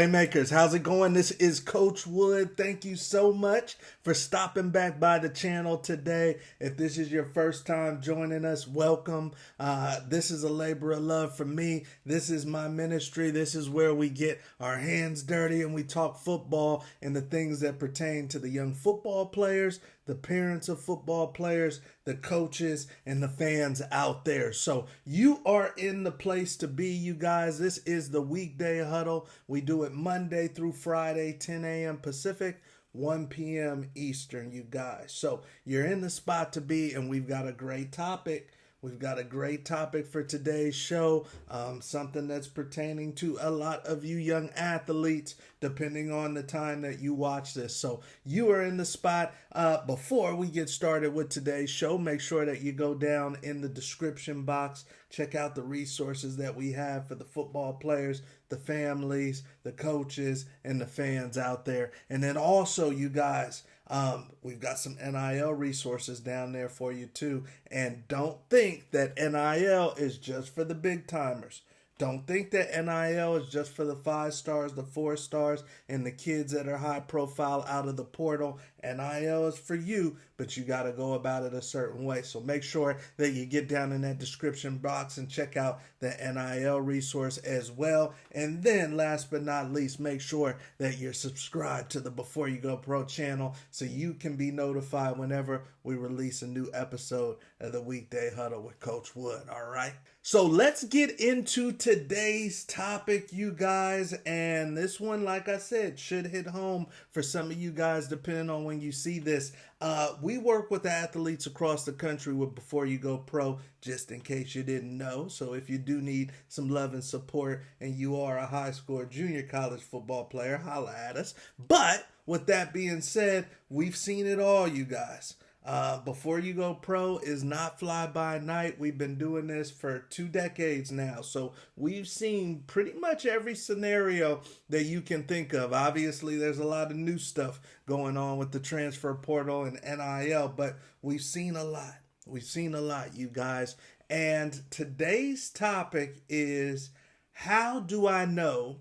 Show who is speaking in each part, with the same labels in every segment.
Speaker 1: Playmakers, how's it going? This is Coach Wood. Thank you so much for stopping back by the channel today. If this is your first time joining us, welcome. This is a labor of love for me. This is my ministry. This is where we get our hands dirty and we talk football and the things that pertain to the young football players, the parents of football players, the coaches, and the fans out there. So you are in the place to be, you guys. This is the Weekday Huddle. We do it Monday through Friday, 10 a.m. Pacific, 1 p.m. Eastern, you guys. So you're in the spot to be, and we've got a great topic. We've got a great topic for today's show, something that's pertaining to a lot of you young athletes, depending on the time that you watch this. So you are in the spot. Before we get started with today's show, make sure that you go down in the description box, check out the resources that we have for the football players, the families, the coaches, and the fans out there. And then also, you guys, we've got some NIL resources down there for you too. And don't think that NIL is just for the big timers. Don't think that NIL is just for the 5 stars, the 4 stars, and the kids that are high profile out of the portal. NIL is for you, but you got to go about it a certain way. So make sure that you get down in that description box and check out the NIL resource as well. And then last but not least, make sure that you're subscribed to the Before You Go Pro channel so you can be notified whenever we release a new episode of the Weekday Huddle with Coach Wood. All right. So let's get into today's topic, you guys. And this one, like I said, should hit home for some of you guys, depending on when you see this. We work with athletes across the country with Before You Go Pro, just in case you didn't know. So if you do need some love and support and you are a high school or junior college football player, holla at us. But with that being said, we've seen it all, you guys. Before You Go Pro is not fly by night. We've been doing this for 2 decades now. So we've seen pretty much every scenario that you can think of. Obviously, there's a lot of new stuff going on with the transfer portal and NIL, but we've seen a lot. We've seen a lot, you guys. And today's topic is, how do I know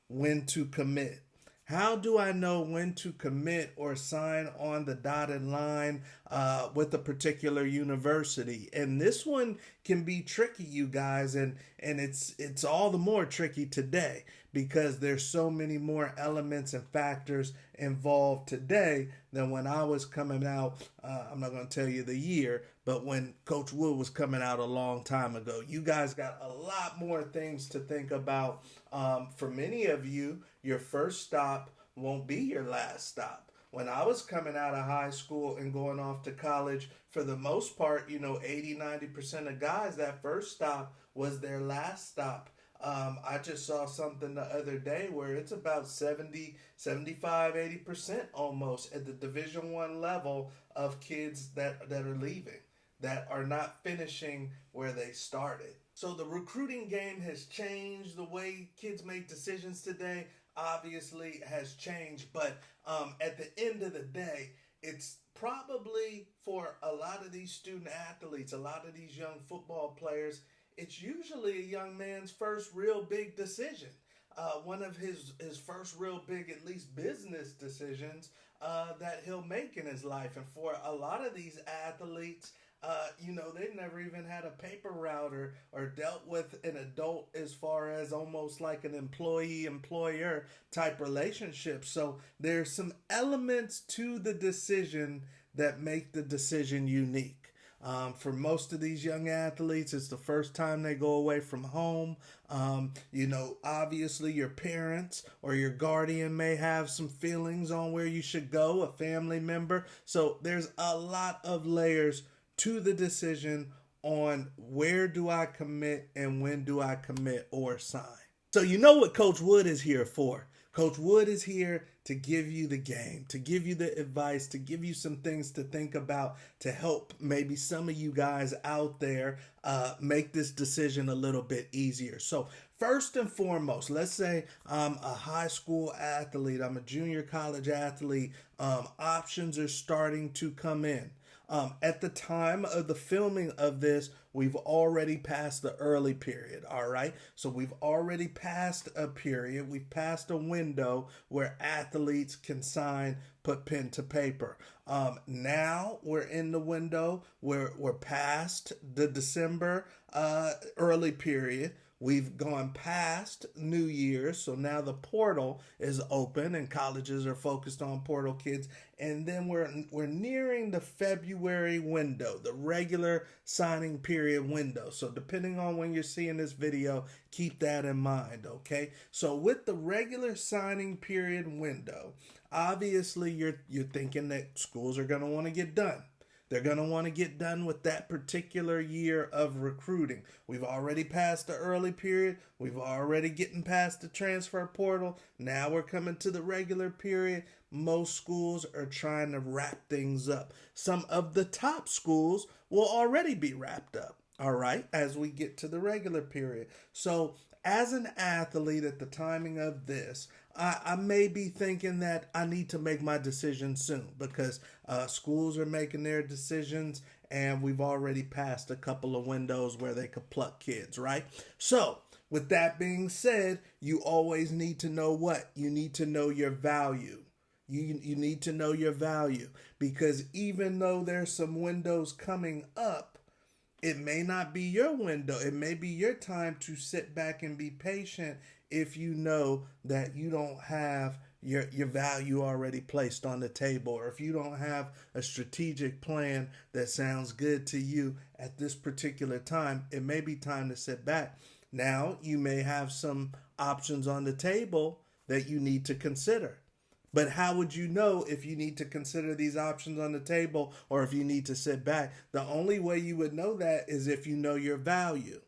Speaker 1: when to commit? How do I know when to commit or sign on the dotted line with a particular university? And this one can be tricky, you guys, and it's all the more tricky today because there's so many more elements and factors involved today than when I was coming out. I'm not going to tell you the year, but when Coach Wood was coming out a long time ago. You guys got a lot more things to think about. For many of you, your first stop won't be your last stop. When I was coming out of high school and going off to college, for the most part, 80-90% of guys, that first stop was their last stop. I just saw something the other day where it's about 70, 75, 80% almost at the Division I level of kids that are leaving, that are not finishing where they started. So the recruiting game has changed. The way kids make decisions today obviously has changed. But at the end of the day, it's probably for a lot of these student athletes, a lot of these young football players, it's usually a young man's first real big decision. One of his first real big, at least business decisions that he'll make in his life. And for a lot of these athletes, they've never even had a paper route or dealt with an adult as far as almost like an employee-employer type relationship. So there's some elements to the decision that make the decision unique. For most of these young athletes, it's the first time they go away from home. Obviously your parents or your guardian may have some feelings on where you should go, a family member. So there's a lot of layers to the decision on where do I commit and when do I commit or sign. So you know what Coach Wood is here for. Coach Wood is here to give you the game, to give you the advice, to give you some things to think about, to help maybe some of you guys out there make this decision a little bit easier. So first and foremost, let's say I'm a high school athlete, I'm a junior college athlete, options are starting to come in. At the time of the filming of this, we've already passed the early period, all right? So we've already passed a period. We've passed a window where athletes can sign, put pen to paper. Now we're in the window where we're past the December early period. We've gone past New Year's, so now the portal is open and colleges are focused on portal kids. And then we're nearing the February window, the regular signing period window. So depending on when you're seeing this video, keep that in mind, okay? So with the regular signing period window, obviously you're thinking that schools are going to want to get done. They're going to want to get done with that particular year of recruiting. We've already passed the early period. We've already getting past the transfer portal. Now we're coming to the regular period. Most schools are trying to wrap things up. Some of the top schools will already be wrapped up, all right, as we get to the regular period. So as an athlete at the timing of this, I may be thinking that I need to make my decision soon because schools are making their decisions and we've already passed a couple of windows where they could pluck kids, right? So with that being said, you always need to know what? You need to know your value. You need to know your value because even though there's some windows coming up, it may not be your window. It may be your time to sit back and be patient if you know that you don't have your value already placed on the table, or if you don't have a strategic plan that sounds good to you at this particular time. It may be time to sit back. Now, you may have some options on the table that you need to consider. But how would you know if you need to consider these options on the table or if you need to sit back? The only way you would know that is if you know your value.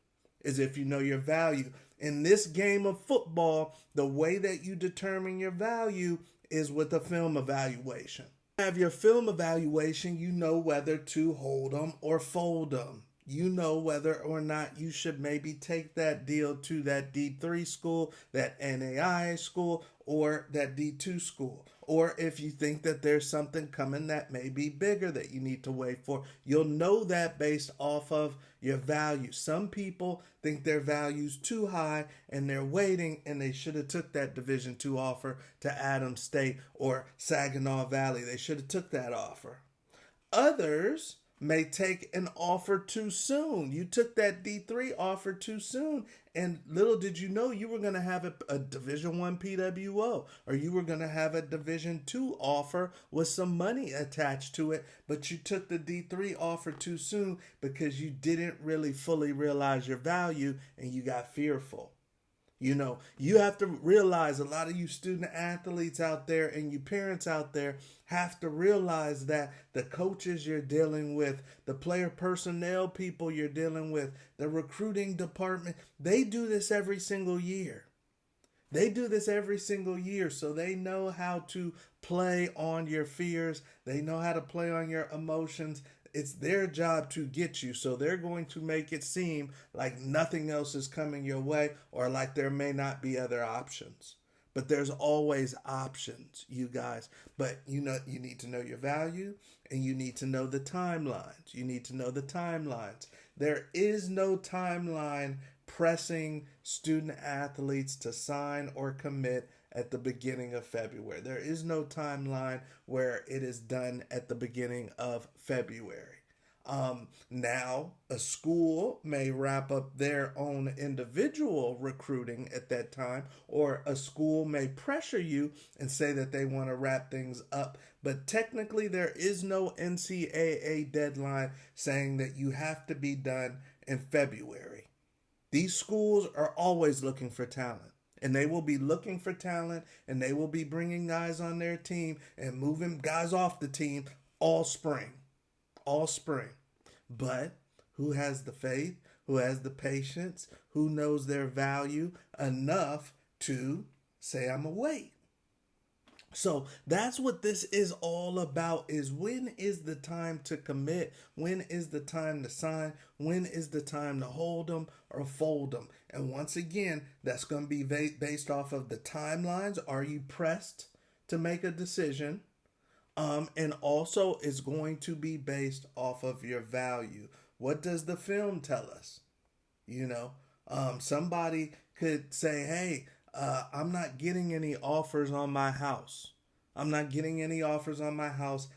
Speaker 1: In this game of football, the way that you determine your value is with a film evaluation. You have your film evaluation, you know whether to hold them or fold them. You know whether or not you should maybe take that deal to that D3 school, that NAIA school, or that D2 school. Or if you think that there's something coming that may be bigger that you need to wait for, you'll know that based off of your value. Some people think their value's too high and they're waiting and they should have took that Division II offer to Adams State or Saginaw Valley. They should have took that offer. Others may take an offer too soon. You took that D3 offer too soon, and little did you know you were going to have a Division I PWO, or you were going to have a Division II offer with some money attached to it, but you took the D3 offer too soon because you didn't really fully realize your value and you got fearful. You know, you have to realize, a lot of you student athletes out there and you parents out there have to realize that the coaches you're dealing with, the player personnel people you're dealing with, the recruiting department, they do this every single year. So they know how to play on your fears. They know how to play on your emotions. It's their job to get you, so they're going to make it seem like nothing else is coming your way or like there may not be other options. But there's always options, you guys. But you need to know your value and you need to know the timelines. There is no timeline pressing student athletes to sign or commit at the beginning of February. There is no timeline where it is done at the beginning of February. Now, a school may wrap up their own individual recruiting at that time, or a school may pressure you and say that they want to wrap things up. But technically, there is no NCAA deadline saying that you have to be done in February. These schools are always looking for talent. And they will be looking for talent, and they will be bringing guys on their team and moving guys off the team all spring. But who has the faith, who has the patience, who knows their value enough to say, I'm going to wait. So that's what this is all about, is when is the time to commit? When is the time to sign? When is the time to hold them or fold them? And once again, that's going to be based off of the timelines. Are you pressed to make a decision? And also it's going to be based off of your value. What does the film tell us? You know, somebody could say, hey, I'm not getting any offers on my house. I'm not getting any offers on my house.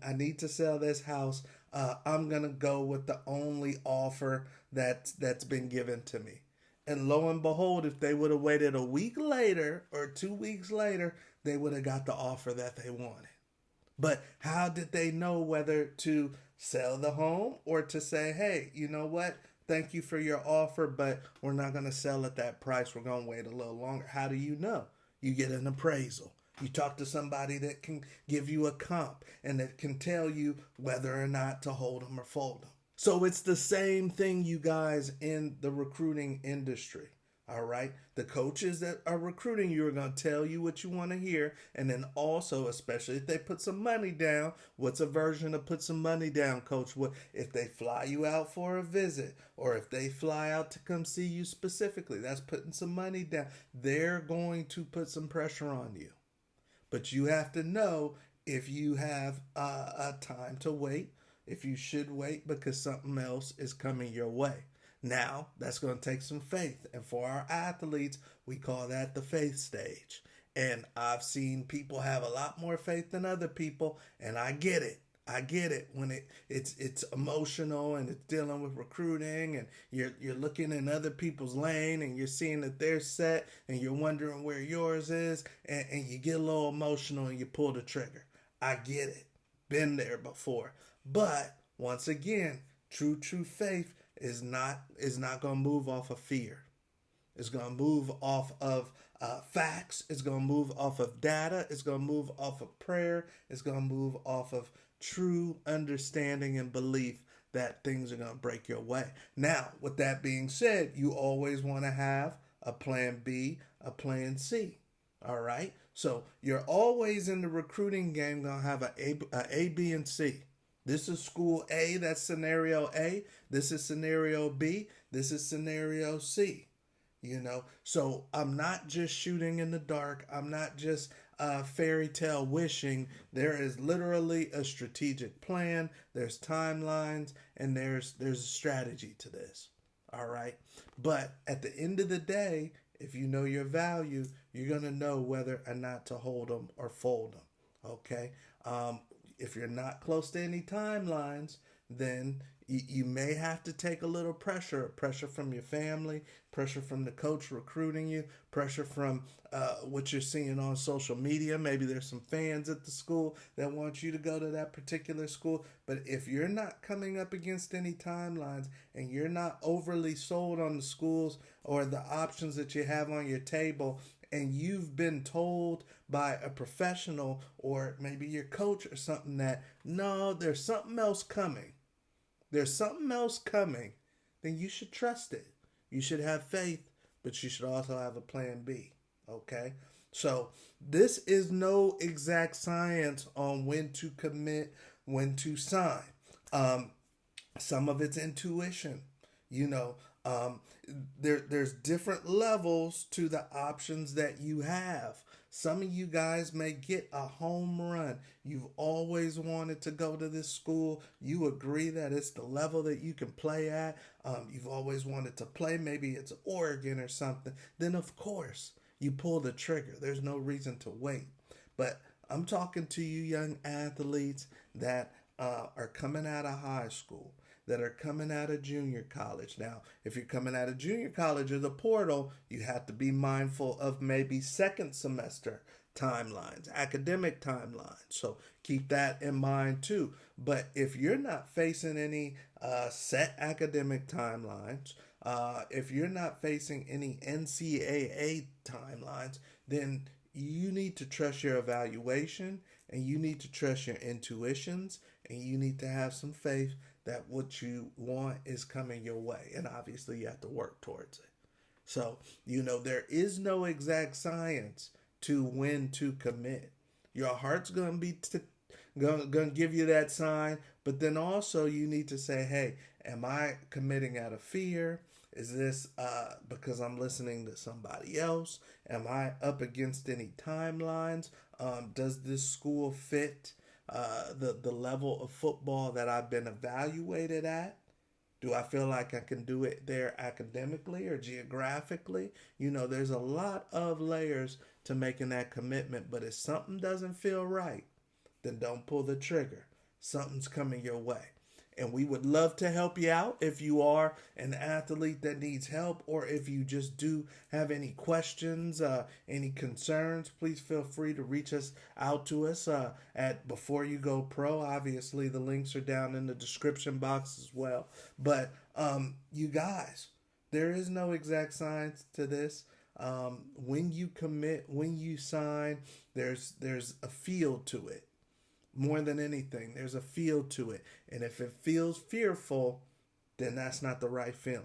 Speaker 1: I need to sell this house. I'm gonna go with the only offer that's been given to me. And lo and behold, if they would have waited a week later or 2 weeks later, they would have got the offer that they wanted. But how did they know whether to sell the home or to say, hey, you know what? Thank you for your offer, but we're not going to sell at that price. We're going to wait a little longer. How do you know? You get an appraisal. You talk to somebody that can give you a comp and that can tell you whether or not to hold them or fold them. So it's the same thing, you guys, in the recruiting industry. All right. The coaches that are recruiting you are going to tell you what you want to hear. And then also, especially if they put some money down, what's a version of put some money down, coach? What if they fly you out for a visit, or if they fly out to come see you specifically? That's putting some money down. They're going to put some pressure on you. But you have to know if you have a time to wait, if you should wait because something else is coming your way. Now, that's going to take some faith. And for our athletes, we call that the faith stage. And I've seen people have a lot more faith than other people, and I get it. I get it when it's emotional and it's dealing with recruiting, and you're looking in other people's lane and you're seeing that they're set and you're wondering where yours is, and you get a little emotional and you pull the trigger. I get it. Been there before. But once again, true faith is not going to move off of fear. It's going to move off of facts. It's going to move off of data. It's going to move off of prayer. It's going to move off of true understanding and belief that things are going to break your way. Now, with that being said, you always want to have a plan B, a plan C. All right? So you're always in the recruiting game going to have a B, and C. This is school A, that's scenario A. This is scenario B. This is scenario C. You know, so I'm not just shooting in the dark. I'm not just fairy tale wishing. There is literally a strategic plan. There's timelines, and there's a strategy to this. All right. But at the end of the day, if you know your value, you're going to know whether or not to hold them or fold them. Okay. If you're not close to any timelines, then you may have to take a little pressure from your family, pressure from the coach recruiting you, pressure from what you're seeing on social media. Maybe there's some fans at the school that want you to go to that particular school. But if you're not coming up against any timelines and you're not overly sold on the schools or the options that you have on your table, and you've been told by a professional or maybe your coach or something that, no, there's something else coming. There's something else coming, then you should trust it. You should have faith, but you should also have a plan B. Okay? So this is no exact science on when to commit, when to sign. Some of it's intuition. You know, there's different levels to the options that you have. Some of you guys may get a home run. You've always wanted to go to this school. You agree that it's the level that you can play at. You've always wanted to play. Maybe it's Oregon or something. Then, of course, you pull the trigger. There's no reason to wait. But I'm talking to you young athletes that are coming out of high school, that are coming out of junior college. Now, if you're coming out of junior college or the portal, you have to be mindful of maybe second semester timelines, academic timelines. So keep that in mind too. But if you're not facing any set academic timelines, if you're not facing any NCAA timelines, then you need to trust your evaluation, and you need to trust your intuitions, and you need to have some faith that what you want is coming your way. And obviously you have to work towards it. So, you know, there is no exact science to when to commit. Your heart's going to be going to give you that sign, but then also you need to say, hey, am I committing out of fear? Is this because I'm listening to somebody else? Am I up against any timelines? Does this school fit the level of football that I've been evaluated at? Do I feel like I can do it there academically or geographically? There's a lot of layers to making that commitment, but if something doesn't feel right, then don't pull the trigger. Something's coming your way. And we would love to help you out if you are an athlete that needs help, or if you just do have any questions, any concerns, please feel free to reach us out to us at Before You Go Pro. Obviously, the links are down in the description box as well. But you guys, there is no exact science to this. When you commit, when you sign, there's a feel to it. More than anything, there's a feel to it. And if it feels fearful, then that's not the right feeling.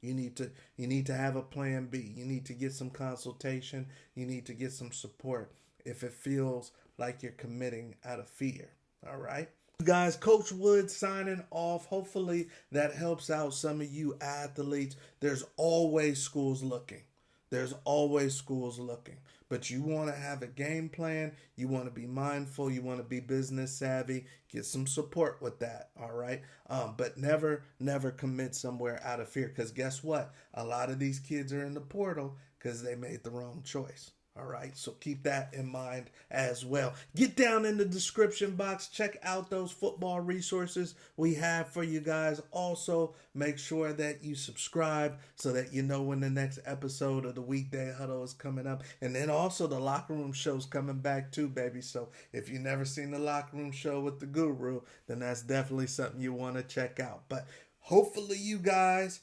Speaker 1: You need to have a plan B. You need to get some consultation. You need to get some support if it feels like you're committing out of fear. All right? Guys, Coach Wood signing off. Hopefully that helps out some of you athletes. There's always schools looking. There's always schools looking. But you want to have a game plan. You want to be mindful. You want to be business savvy. Get some support with that, all right? But never commit somewhere out of fear. Because guess what? A lot of these kids are in the portal because they made the wrong choice. All right, so keep that in mind as well. Get down in the description box. Check out those football resources we have for you guys. Also, make sure that you subscribe so that you know when the next episode of the Weekday Huddle is coming up. And then also the Locker Room Show's coming back too, baby. So if you've never seen the Locker Room Show with the Guru, then that's definitely something you want to check out. But hopefully you guys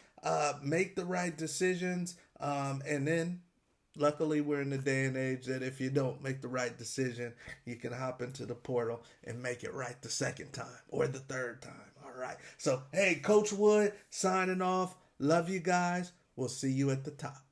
Speaker 1: make the right decisions, and then luckily, we're in the day and age that if you don't make the right decision, you can hop into the portal and make it right the second time or the third time. All right. So, hey, Coach Wood signing off. Love you guys. We'll see you at the top.